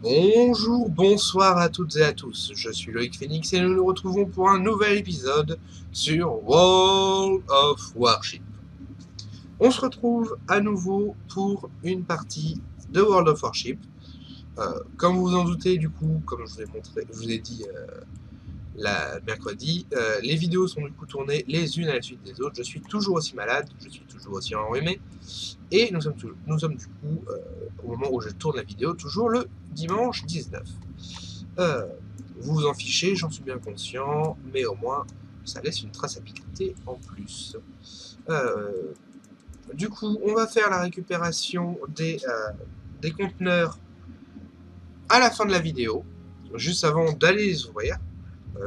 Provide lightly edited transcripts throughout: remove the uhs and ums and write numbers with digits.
Bonjour, bonsoir à toutes et à tous, je suis Loïc Phoenix et nous nous retrouvons pour un nouvel épisode sur World of Warship. On se retrouve à nouveau pour une partie de World of Warship. Comme vous vous en doutez, du coup, comme je vous ai dit la mercredi, les vidéos sont du coup tournées les unes à la suite des autres. Je suis toujours aussi malade, je suis toujours aussi enrhumé. Et nous sommes du coup, au moment où je tourne la vidéo, toujours le dimanche 19. Vous vous en fichez, j'en suis bien conscient, mais au moins, ça laisse une traçabilité en plus. Euh, du coup, on va faire la récupération des conteneurs à la fin de la vidéo, juste avant d'aller les ouvrir.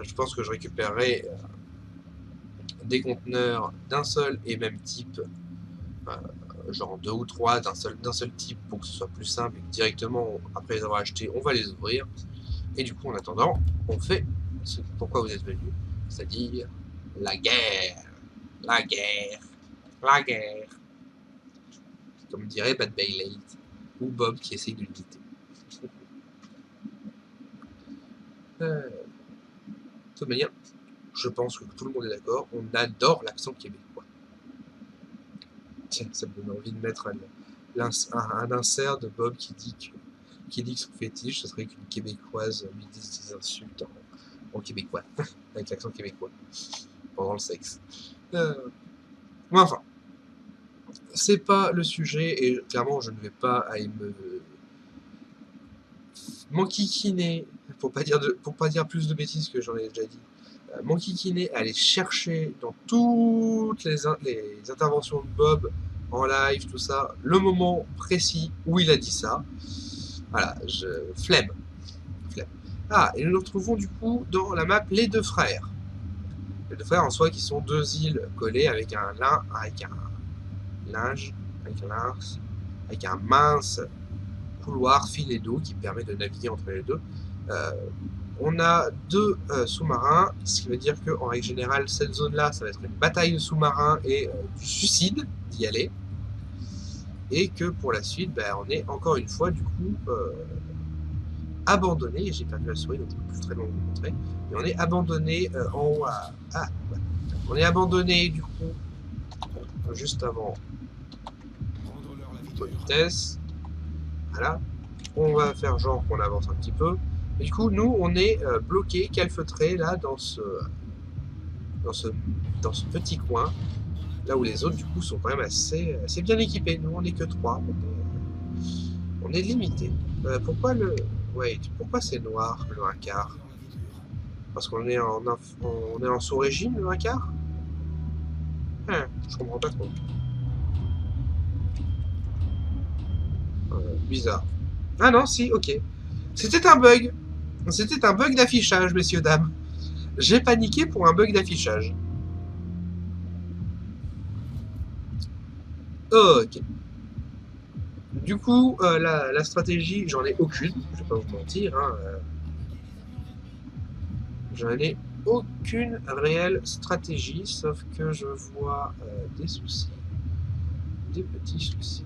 Je pense que je récupérerai des conteneurs d'un seul et même type, euh, genre deux ou trois d'un seul type pour que ce soit plus simple et que directement après les avoir achetés on va les ouvrir, et du coup en attendant on fait ce pourquoi vous êtes venus, c'est-à-dire la guerre, la guerre, la guerre, comme dirait Bad Bailey ou Bob qui essaye de l'imiter. De toute manière, je pense que tout le monde est d'accord, on adore l'accent québécois. Tiens, ça me donne envie de mettre un insert de Bob qui dit que son fétiche, ce serait qu'une québécoise lui dise des insultes en québécois, avec l'accent québécois, pendant le sexe. Mais enfin, c'est pas le sujet, et clairement, je ne vais pas aller m'enquiquiner, pour pas dire plus de bêtises que j'en ai déjà dit, m'enquiquiner, aller chercher dans toutes les interventions de Bob en live, tout ça, le moment précis où il a dit ça. Voilà, flemme. Flemme. Ah, et nous nous retrouvons du coup dans la map Les Deux Frères. Les Deux Frères en soi qui sont deux îles collées avec un linge, avec un mince couloir filet d'eau qui permet de naviguer entre les deux. Euh, on a deux sous-marins, ce qui veut dire qu'en règle générale, cette zone-là, ça va être une bataille de sous-marins et du suicide d'y aller. Et que pour la suite, ben, on est encore une fois du coup abandonné. J'ai perdu la souris, donc c'est plus très long de vous montrer. Mais on est abandonné en haut ouais. On est abandonné du coup juste avant vitesse. Voilà. On va faire genre qu'on avance un petit peu. Et du coup, nous, on est bloqué, calfeutré là dans ce, dans ce petit coin, là où les autres du coup sont quand même assez bien équipés. Nous, on n'est que trois. On est limité. Pourquoi le. Wait, pourquoi c'est noir le 1 quart? Parce qu'on est on est en sous-régime le 1 quart? Je comprends pas trop. Bizarre. Ah non, si, ok. C'était un bug. C'était un bug d'affichage, messieurs, dames. J'ai paniqué pour un bug d'affichage. Ok. Du coup, la stratégie, j'en ai aucune. Je vais pas vous mentir. Hein, j'en ai aucune réelle stratégie, sauf que je vois des soucis. Des petits soucis.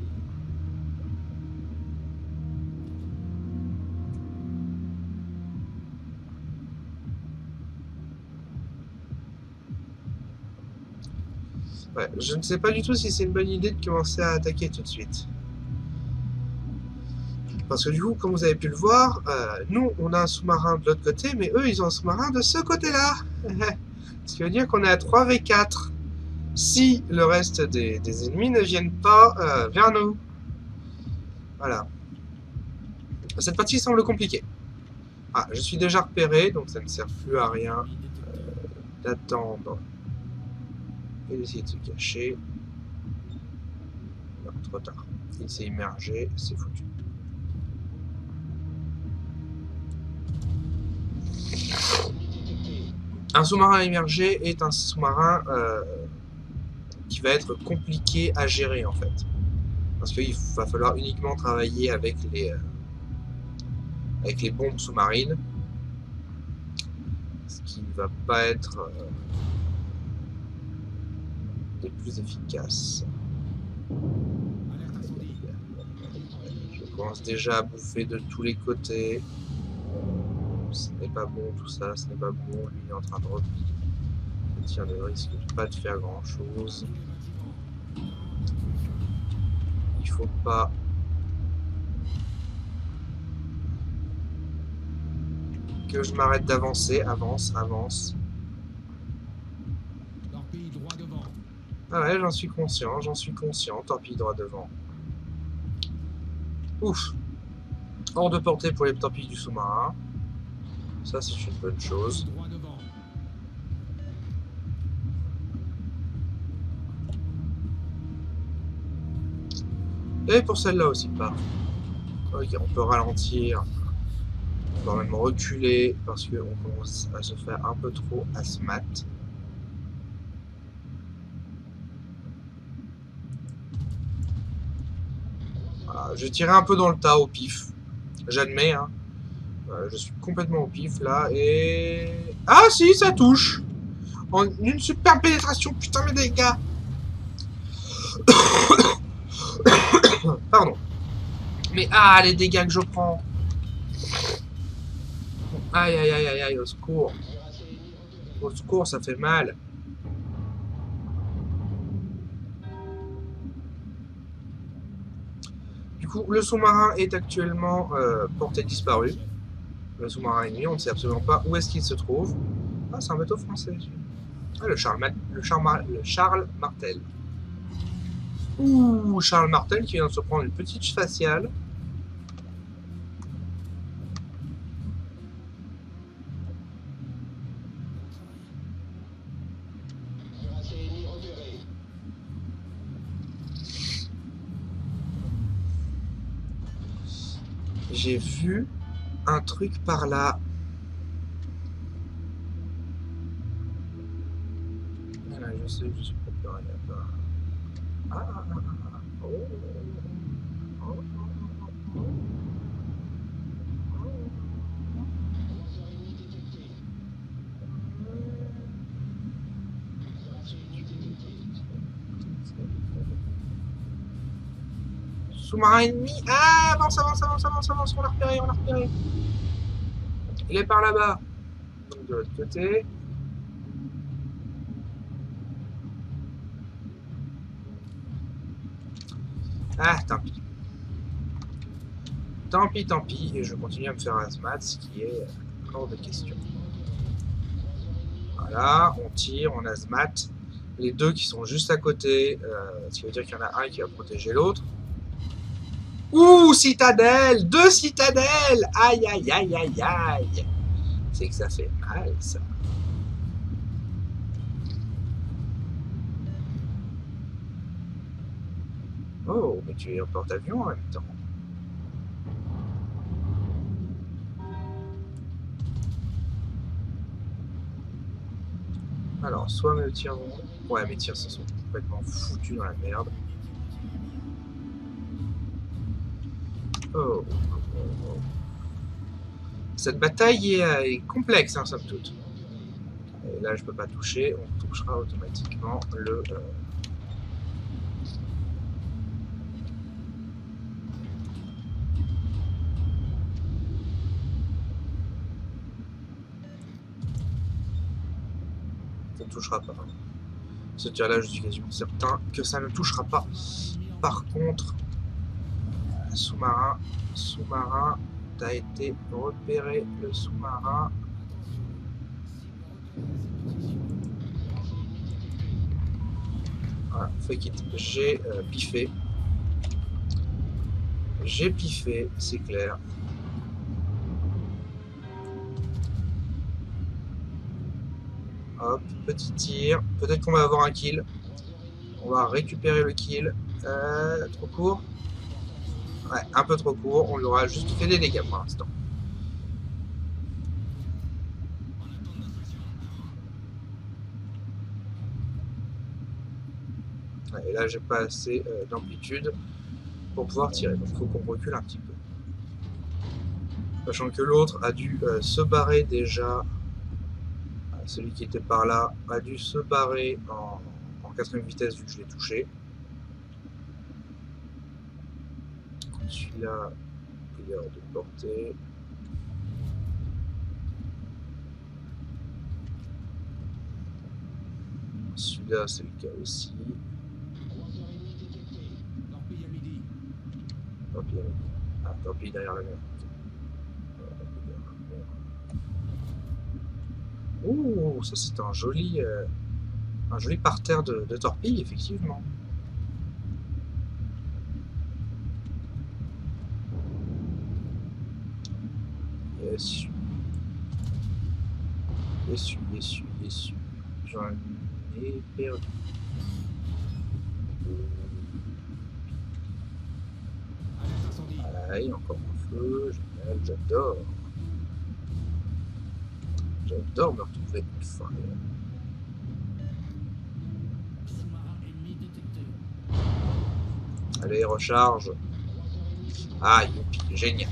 Ouais, je ne sais pas du tout si c'est une bonne idée de commencer à attaquer tout de suite. Parce que du coup, comme vous avez pu le voir, nous, on a un sous-marin de l'autre côté, mais eux, ils ont un sous-marin de ce côté-là. Ce qui veut dire qu'on est à 3v4. Si le reste des ennemis ne viennent pas vers nous. Voilà. Cette partie semble compliquée. Ah, je suis déjà repéré, donc ça ne sert plus à rien d'attendre et d'essayer de se cacher. Non, trop tard. Il s'est immergé, c'est foutu. Un sous-marin immergé est un sous-marin qui va être compliqué à gérer en fait. Parce qu'il va falloir uniquement travailler avec les bombes sous-marines. Ce qui ne va pas être des plus efficaces. commence déjà à bouffer de tous les côtés. Ce n'est pas bon tout ça, ce n'est pas bon. Lui il est en train de tire le risque de pas de faire grand chose. Il faut pas que je m'arrête d'avancer. Avance, avance. Ah ouais, j'en suis conscient, torpille droit devant. Ouf. Hors de portée pour les torpilles du sous-marin. Ça, c'est une bonne chose. Et pour celle-là aussi, pas. Ok, on peut ralentir. On peut même reculer parce qu'on commence à se faire un peu trop asthmat. Voilà, je tirais un peu dans le tas au pif. J'admets, hein. Je suis complètement au pif là et... Ah si, ça touche. En une super pénétration, putain mes dégâts. Pardon. Mais ah, les dégâts que je prends. Aïe aïe aïe aïe aïe, au secours. Au secours, ça fait mal. Du coup, le sous-marin est actuellement porté disparu. Le sous-marin ennemi, on ne sait absolument pas où est-ce qu'il se trouve. Ah, c'est un bateau français. Ah, le Charles Martel. Ouh, Charles Martel qui vient de se prendre une petite faciale. J'ai vu un truc par là. Voilà, je sais, je suis préparé là-bas. Oh. Oh. Sous-marin ennemi. Ah, avance, avance, avance, avance, avance. On l'a repéré, on l'a repéré. Il est par là-bas. Donc de l'autre côté. Ah, tant pis. Tant pis, tant pis. Et je continue à me faire asthmat, ce qui est hors de question. Voilà, on tire, on asthmat. Les deux qui sont juste à côté, ce qui veut dire qu'il y en a un qui va protéger l'autre. Ouh, citadelle! Deux citadelles! Aïe, aïe, aïe, aïe, aïe! C'est que ça fait mal, ça. Oh, mais tu es en porte-avions en même temps. Alors, soit mes tirs vont... Ouais, mes tirs se sont complètement foutus dans la merde. Oh. Cette bataille est complexe, hein, somme toute. Et là, je peux pas toucher, on touchera automatiquement le... Ça ne touchera pas. Ce tir-là, je suis quasiment certain que ça ne touchera pas. Par contre, sous-marin, t'as été repéré, le sous-marin. Voilà, fake it. J'ai piffé. J'ai piffé, c'est clair. Hop, petit tir. Peut-être qu'on va avoir un kill. On va récupérer le kill. Trop court. Ouais, un peu trop court. On lui aura juste fait des dégâts pour l'instant. Ouais, et là, j'ai pas assez d'amplitude pour pouvoir tirer. Donc, il faut qu'on recule un petit peu. Sachant que l'autre a dû se barrer déjà. Celui qui était par là a dû se barrer en 4ème vitesse vu que je l'ai touché. Celui-là, il est hors de portée. Celui-là, c'est le cas aussi. Torpille, ah, torpille derrière la mer. Ouh, ça c'est un joli parterre de torpilles, effectivement. Yes. Yes. J'en ai perdu. Aïe, encore un feu, génial, j'adore. J'adore me retrouver une fois. Allez, recharge. Ah, youpi, génial.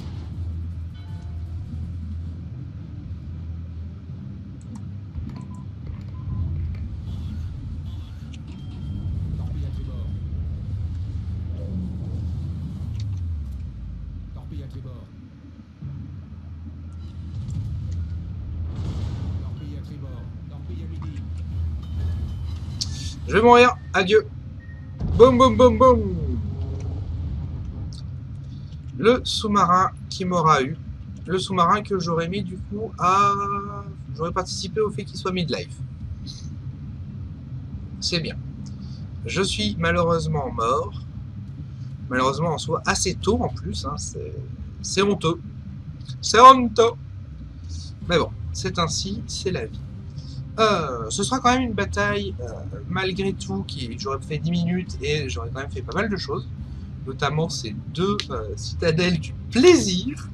Je vais mourir, adieu. Boum, boum, boum, boum. Le sous-marin qui m'aura eu. Le sous-marin que j'aurais mis du coup à... J'aurais participé au fait qu'il soit mid-life. C'est bien. Je suis malheureusement mort. Malheureusement en soi assez tôt en plus. Hein. C'est honteux. C'est honteux. Mais bon, c'est ainsi, c'est la vie. Ce sera quand même une bataille, malgré tout, qui j'aurais fait 10 minutes et j'aurais quand même fait pas mal de choses. Notamment ces deux citadelles du plaisir.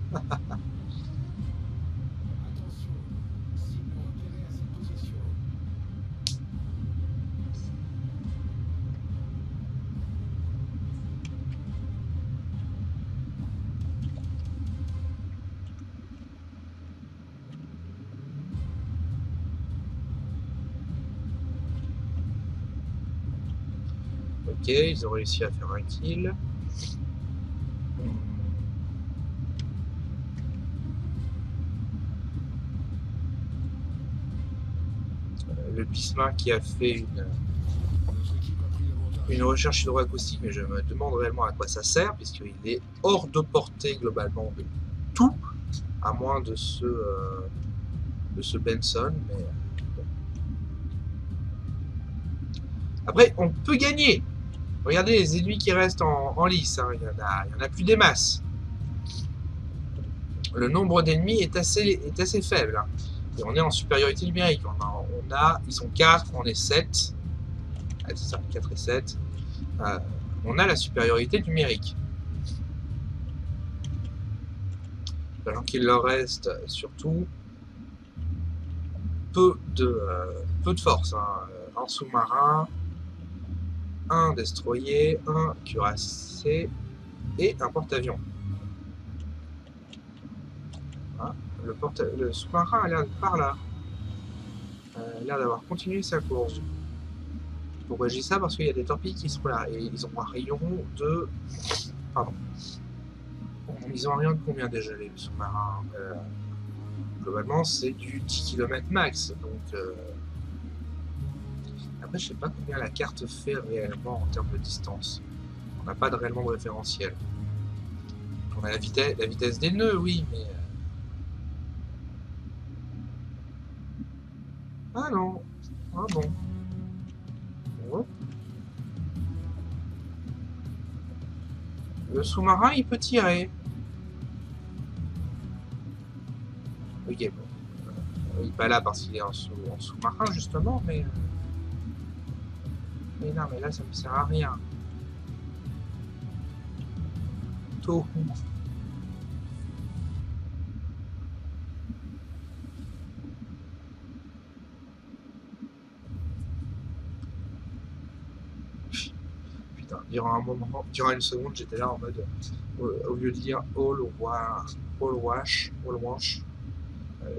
Ok, ils ont réussi à faire un kill. Le Bismarck qui a fait une recherche hydroacoustique, mais je me demande réellement à quoi ça sert, puisqu'il est hors de portée globalement de tout, à moins de ce Benson. Mais bon. Après, on peut gagner. Regardez les ennemis qui restent en lice, hein. Il y en a plus des masses. Le nombre d'ennemis est assez faible. Hein. Et on est en supériorité numérique. Ils sont 4, on est 7. Ah, c'est ça, 4 et 7. On a la supériorité numérique. Alors qu'il leur reste surtout peu de force. Hein. Un sous-marin, un destroyer, un cuirassé et un porte-avions. Hein. Le sous-marin a l'air d'être par là. A l'air d'avoir continué sa course. Pourquoi je dis ça? Parce qu'il y a des torpilles qui sont là et ils ont un rayon de... Pardon. Ils ont un rayon de combien déjà les sous-marins? Globalement c'est du 10 km max. Donc après je sais pas combien la carte fait réellement en termes de distance. On n'a pas réellement de référentiel. On a la vitesse des nœuds, oui, mais... Ah non. Ah bon. Oh. Le sous-marin, il peut tirer. Ok, bon. Il n'est pas là parce qu'il est en sous-marin, justement, mais... Mais non, mais là, ça me sert à rien. Tohu. Durant une seconde, j'étais là en mode, au lieu de dire all wash,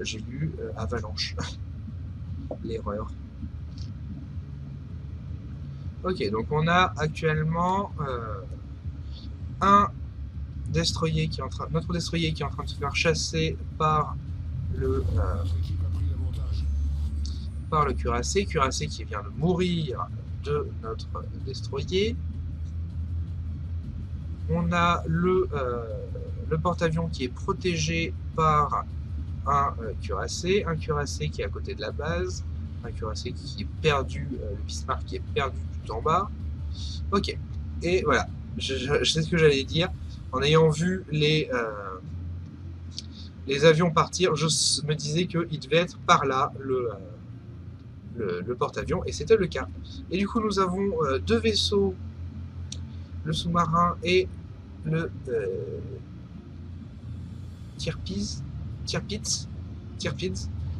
j'ai lu avalanche. L'erreur. Ok, donc on a actuellement un destroyer qui est en train, notre destroyer qui est en train de se faire chasser par le cuirassé qui vient de mourir de notre destroyer. On a le porte-avions qui est protégé par un cuirassé qui est à côté de la base, un cuirassé qui est perdu, le Bismarck qui est perdu tout en bas. Ok, et voilà, je sais ce que j'allais dire. En ayant vu les avions partir, je me disais qu'il devait être par là le porte-avions, et c'était le cas. Et du coup, nous avons deux vaisseaux, le sous-marin et le Tirpitz,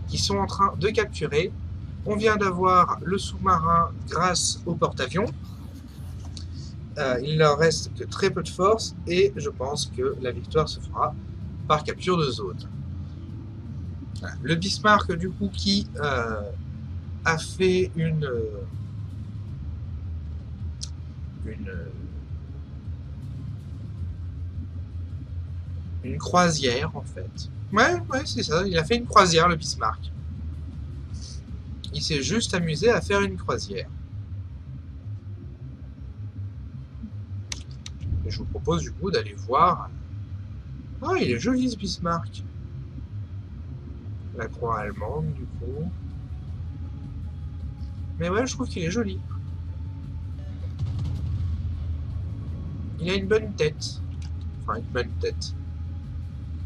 qui sont en train de capturer. On vient d'avoir le sous-marin grâce au porte-avions. Il leur reste que très peu de force et je pense que la victoire se fera par capture de zone. Voilà. Le Bismarck du coup qui a fait une croisière en fait. Ouais, c'est ça, il a fait une croisière le Bismarck. Il s'est juste amusé à faire une croisière. Et je vous propose du coup d'aller voir. Ah, il est joli ce Bismarck. La croix allemande du coup. Mais ouais, je trouve qu'il est joli. Il a une bonne tête. Enfin, une bonne tête.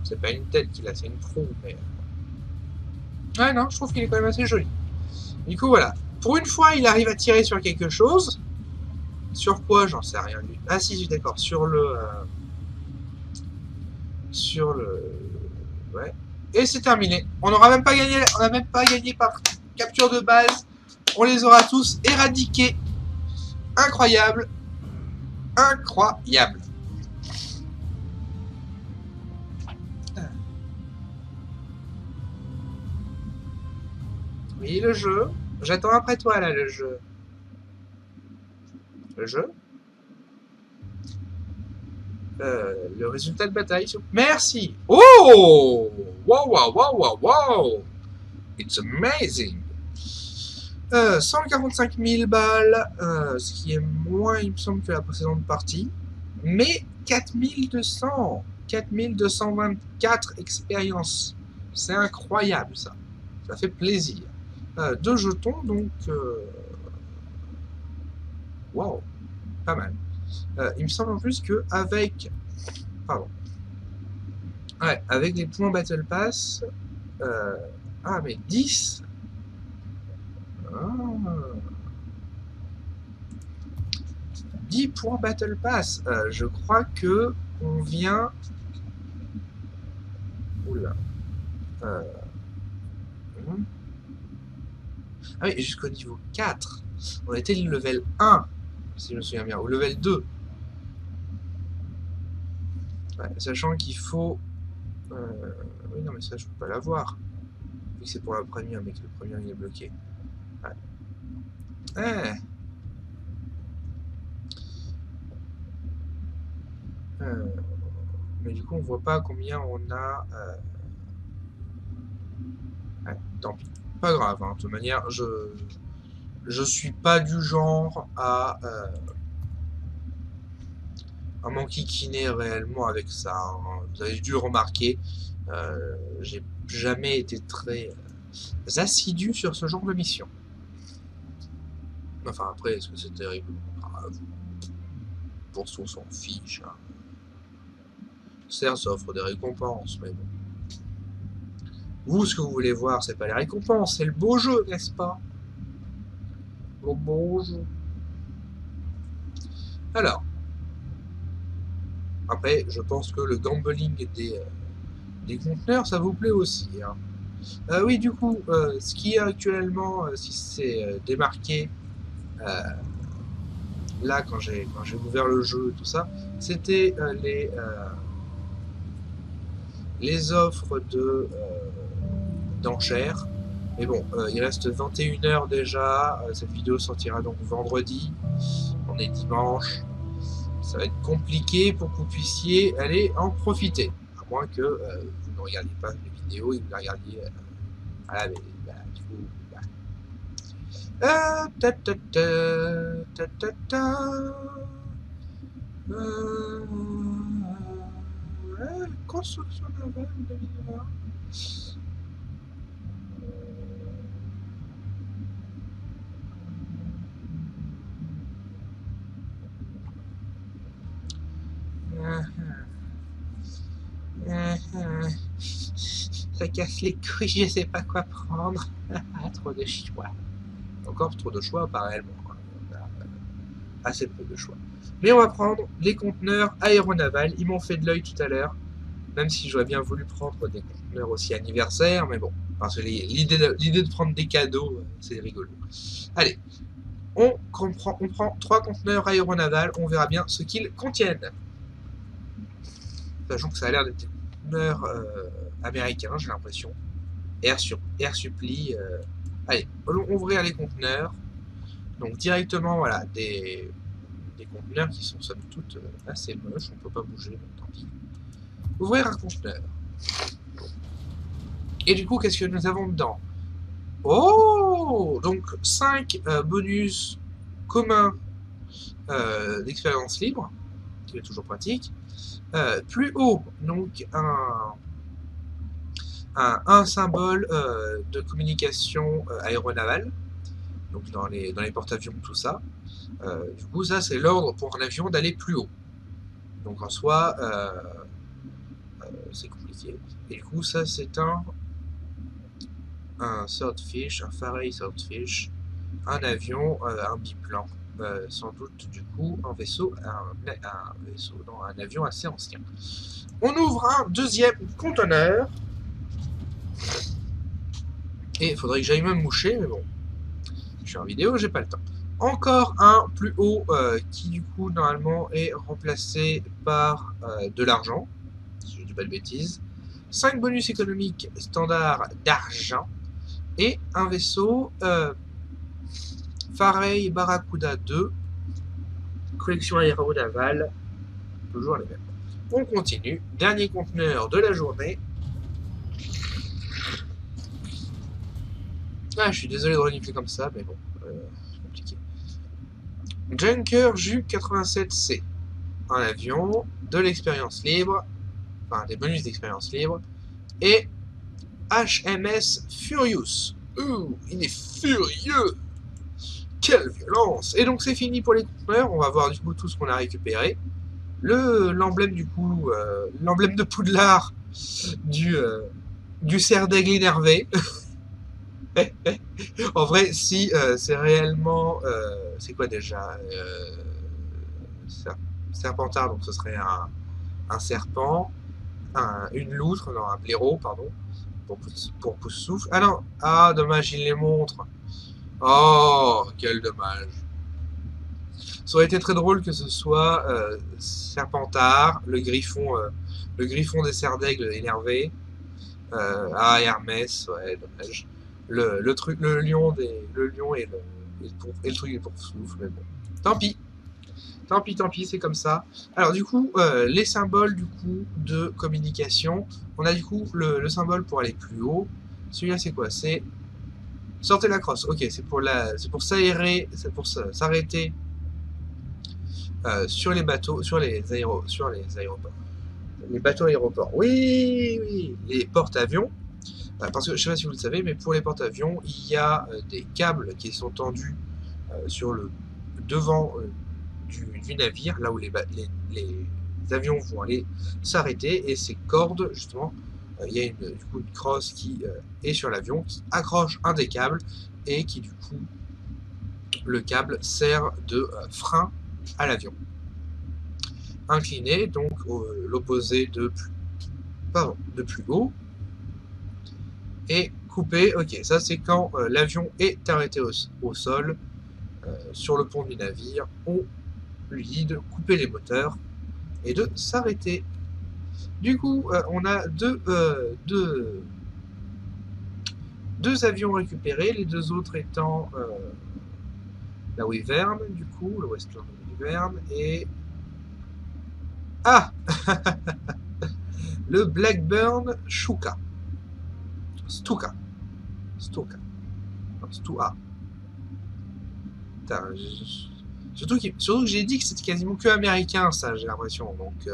C'est pas une tête qu'il a, c'est une proue, mais... Ouais, non, je trouve qu'il est quand même assez joli. Du coup, voilà. Pour une fois, il arrive à tirer sur quelque chose. Sur quoi, j'en sais rien. Ah si, je suis d'accord. Sur le... Ouais. Et c'est terminé. On n'aura même pas gagné. On n'a même pas gagné par capture de base. On les aura tous éradiqués. Incroyable. Incroyable. Oui, le jeu. J'attends après toi, là, le jeu. Le jeu. Le résultat de bataille. Merci. Oh! Wow, wow, wow, wow, wow! It's amazing! 145 000 balles, ce qui est moins, il me semble, que la précédente partie. Mais 4224 expériences. C'est incroyable, ça. Ça fait plaisir. 2 jetons, donc... Wow, pas mal. Il me semble en plus qu'avec... Pardon. Ouais, avec les points Battle Pass... Ah, mais 10 10 points Battle Pass. Je crois que on vient... Oula. Ah oui, jusqu'au niveau 4. On était le level 1, si je me souviens bien, ou level 2. Ouais, sachant qu'il faut... Oui, non, mais ça, je peux pas l'avoir. Vu que c'est pour la première, mais que le premier, il est bloqué. Ouais. Mais du coup, on voit pas combien on a... Ouais, tant pis. Pas grave, hein. De toute manière, je suis pas du genre à m'enquiquiner réellement avec ça. Hein. Vous avez dû remarquer, j'ai jamais été très assidu sur ce genre de mission. Enfin, après, est-ce que c'est terrible? Pour ce qu'on s'en fiche. Hein. Certes, ça offre des récompenses, mais bon. Vous, ce que vous voulez voir, c'est pas les récompenses, c'est le beau jeu, n'est-ce pas? Le beau jeu. Alors. Après, je pense que le gambling des conteneurs, ça vous plaît aussi. Hein. Oui, du coup, ce qui est actuellement, si c'est démarqué, là, quand j'ai ouvert le jeu et tout ça, c'était les offres d'enchères. Mais bon, il reste 21 h déjà. Cette vidéo sortira donc vendredi. On est dimanche. ça va être compliqué pour que vous puissiez aller en profiter. À moins que vous ne regardiez pas les vidéos et que vous la regardiez à la du coup, ta ta ta ta ta ta. Construction navale 2020. Ça casse les couilles, je sais pas quoi prendre. Trop de choix. Encore trop de choix, parallèlement. On a assez peu de choix. Mais on va prendre les conteneurs aéronavals. Ils m'ont fait de l'œil tout à l'heure. Même si j'aurais bien voulu prendre des conteneurs aussi anniversaires. Mais bon, parce que l'idée de prendre des cadeaux, c'est rigolo. Allez, on prend 3 conteneurs aéronavals. On verra bien ce qu'ils contiennent. Sachant que ça a l'air d'être des conteneurs américains, j'ai l'impression. Air Supply. Allez, allons ouvrir les conteneurs. Donc directement, voilà, des conteneurs qui sont somme toute assez moches. On peut pas bouger, donc tant pis. Ouvrir un conteneur. Et du coup, qu'est-ce que nous avons dedans? Oh! Donc 5 bonus communs d'expérience libre, qui est toujours pratique. Plus haut, donc un symbole de communication aéronavale, donc dans les porte-avions, tout ça. Du coup, ça, c'est l'ordre pour un avion d'aller plus haut. Donc en soi, c'est compliqué. Et du coup, ça, c'est un Swordfish, un Fairey Swordfish, un avion, un biplan. Sans doute, du coup, un avion assez ancien. On ouvre un deuxième conteneur. Et il faudrait que j'aille même moucher, mais bon, je suis en vidéo, j'ai pas le temps. Encore un plus haut qui du coup normalement est remplacé par de l'argent, si je dis pas de bêtises. 5 bonus économiques standard d'argent et un vaisseau Fairey Barracuda 2, collection aéronavale, toujours les mêmes. On continue, dernier conteneur de la journée. Ah, je suis désolé de renifler comme ça, mais bon, c'est compliqué. Junker Ju 87C, un avion, de l'expérience libre, enfin des bonus d'expérience libre, et HMS Furious. Ouh, il est furieux! Quelle violence! Et donc c'est fini pour les conteneurs, on va voir du coup tout ce qu'on a récupéré. L'emblème du coup, l'emblème de Poudlard du cerf d'aigle énervé. En vrai, si c'est réellement... c'est quoi déjà Serpentard, donc ce serait un serpent, une loutre, non, un blaireau, pardon, pour pouce-souffle. Ah non, ah dommage, il les montre. Oh, quel dommage. Ça aurait été très drôle que ce soit Serpentard, le griffon des cerfs d'aigle énervé. Hermès, ouais, dommage. Le lion et le truc des poursuites, mais bon. Tant pis. Tant pis, c'est comme ça. Alors du coup, les symboles du coup de communication. On a du coup le symbole pour aller plus haut. Celui-là, c'est quoi? C'est sortez la crosse. Ok, c'est pour s'aérer, c'est pour s'arrêter sur les bateaux, sur les aéroports. Les bateaux aéroports. Oui, oui. Les porte-avions. Parce que je ne sais pas si vous le savez, mais pour les porte-avions, il y a des câbles qui sont tendus sur le devant du navire, là où les avions vont aller s'arrêter, et ces cordes, justement, il y a du coup une crosse qui est sur l'avion, qui accroche un des câbles, et qui du coup, le câble sert de frein à l'avion. Incliné, donc l'opposé de plus haut, et coupé, ok, ça c'est quand l'avion est arrêté au sol, sur le pont du navire, on lui dit de couper les moteurs et de s'arrêter. Du coup, on a deux avions récupérés, les deux autres étant la Wyvern, du coup, le Western Wyvern, et Ah, le Blackburn Stuka. Stuka. Stuka. Stua. Putain, surtout que j'ai dit que c'était quasiment que américain, ça, j'ai l'impression. Donc,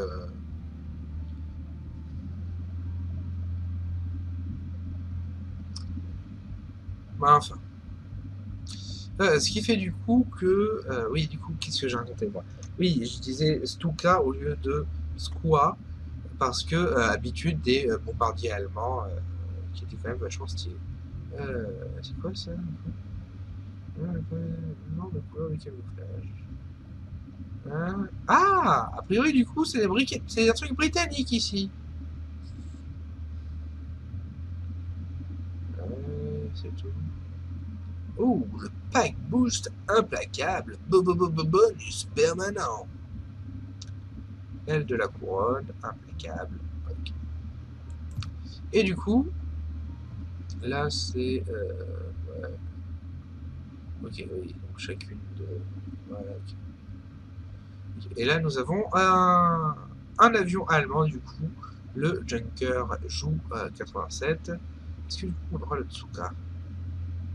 bah, enfin. Ce qui fait du coup que... oui, du coup, qu'est-ce que j'ai raconté moi? Oui, je disais Stuka au lieu de Skua, parce que, habitude des bombardiers allemands, qui étaient quand même vachement stylés. C'est quoi ça? Non, de couleur de camouflage. Ah, a priori, du coup, c'est un truc britannique ici. C'est tout. Oh, le pack boost implacable. Bonus permanent. Aile de la couronne, implacable. Okay. Et du coup, là, c'est... ouais. Ok, oui, donc chacune de... Voilà, okay. Et là, nous avons un avion allemand, du coup, le Junker Ju 87. Est-ce que du coup, on aura le Tsuka?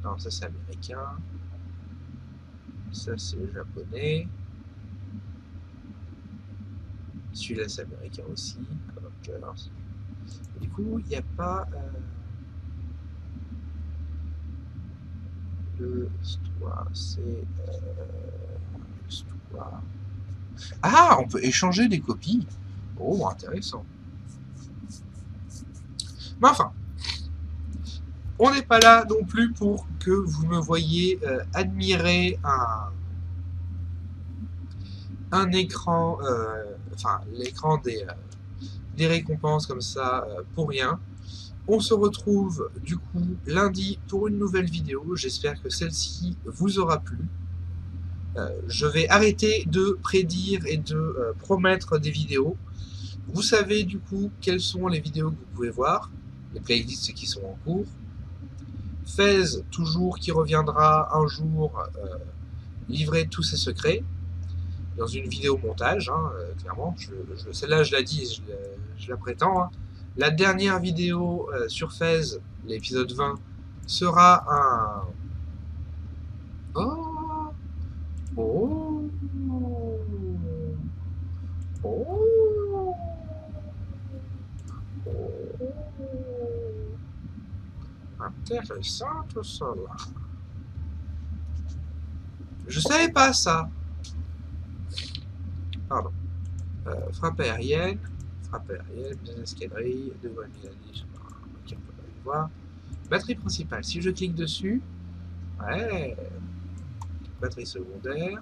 Non, ça c'est américain. Ça c'est japonais. Celui-là c'est américain aussi. Et du coup, il n'y a pas le Stoa. C'est Stoa. Ah, on peut échanger des copies. Oh, intéressant. Mais enfin, on n'est pas là non plus pour que vous me voyiez admirer un écran, enfin l'écran des récompenses comme ça pour rien. On se retrouve du coup lundi pour une nouvelle vidéo. J'espère que celle-ci vous aura plu. Je vais arrêter de prédire et de promettre des vidéos. Vous savez du coup quelles sont les vidéos que vous pouvez voir, les playlists qui sont en cours. Fez, toujours, qui reviendra un jour livrer tous ses secrets dans une vidéo montage, hein, clairement. Celle-là, je la dis, je la prétends. Hein. La dernière vidéo sur Fez, l'épisode 20, sera un... Oh, oh, oh, oh. Intéressant tout ça là. Je savais pas ça. Pardon. Frappe aérienne, bien escadrille, de voile mise à niche. Ok, on peut pas le voir. Batterie principale, si je clique dessus, ouais. Batterie secondaire.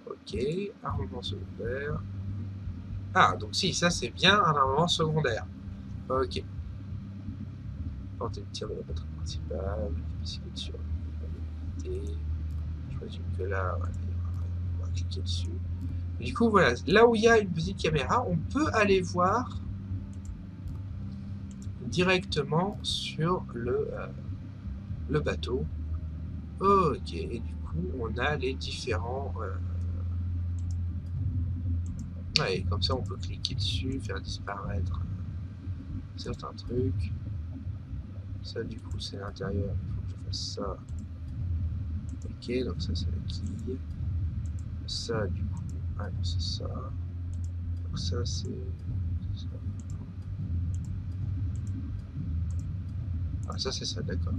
Ok, armement secondaire. Ah, donc si, ça c'est bien un armement secondaire. Ok. Portée de tir de la batterie principale, capacité de survie, je présume que là, ouais, on va cliquer dessus. Et du coup, voilà, là où il y a une petite caméra, on peut aller voir directement sur le bateau. Ok, et du coup, on a les différents... ouais, comme ça, on peut cliquer dessus, faire disparaître certains trucs. Ça, du coup, c'est l'intérieur. Il faut que je fasse ça. Ok, donc ça, c'est la quille. Ça, du coup... Ah non, c'est ça. Donc ça, c'est... Ah, ça, c'est ça, d'accord.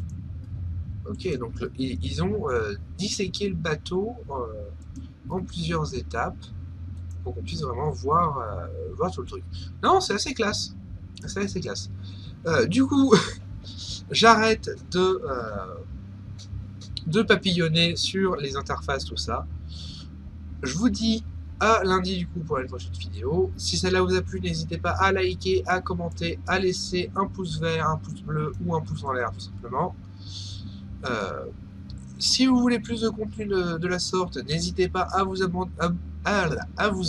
Ok, donc ils ont disséqué le bateau en plusieurs étapes pour qu'on puisse vraiment voir, voir tout le truc. Non, c'est assez classe. C'est assez classe. Du coup, j'arrête de papillonner sur les interfaces, tout ça. Je vous dis à lundi du coup pour la prochaine vidéo. Si celle-là vous a plu, n'hésitez pas à liker, à commenter, à laisser un pouce vert, un pouce bleu ou un pouce en l'air tout simplement. Si vous voulez plus de contenu de la sorte, n'hésitez pas à vous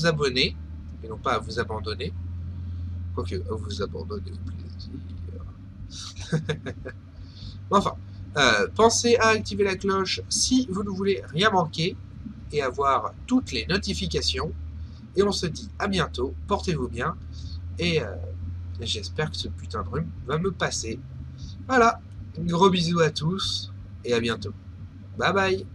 abonner, et non pas à vous abandonner. Quoique, à vous abandonner au plaisir. Enfin, pensez à activer la cloche si vous ne voulez rien manquer et avoir toutes les notifications. Et on se dit à bientôt, portez-vous bien, et j'espère que ce putain de rhume va me passer. Voilà, gros bisous à tous, et à bientôt. Bye bye.